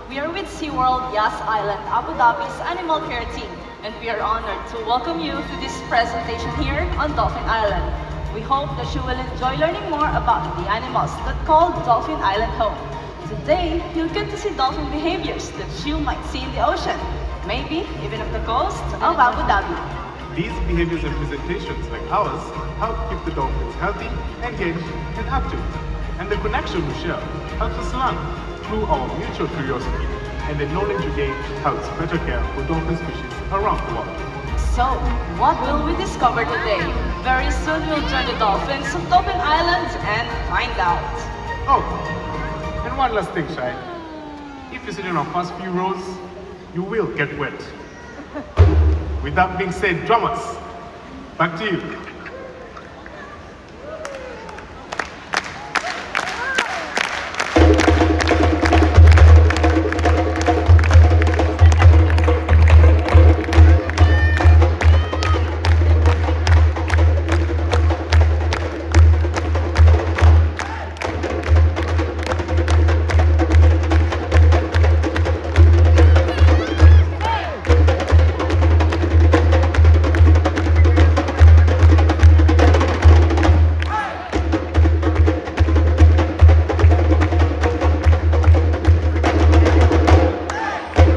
We are with SeaWorld Yas Island, Abu Dhabi's animal care team, and we are honored to welcome you to this presentation here on Dolphin Island. We hope that you will enjoy learning more about the animals that call Dolphin Island home. Today, you'll get to see dolphin behaviors that you might see in the ocean, maybe even off the coast of Abu Dhabi. These behaviors and presentations like ours help keep the dolphins healthy, engaged, and active. And the connection we share helps us learn through our mutual curiosity, and the knowledge we gain helps better care for dolphin species around the world. So, what will we discover today? Very soon we'll join the dolphins of Dolphin Island and find out. Oh, and one last thing, Shai. If you sit in our first few rows, you will get wet. With that being said, drummers, back to you.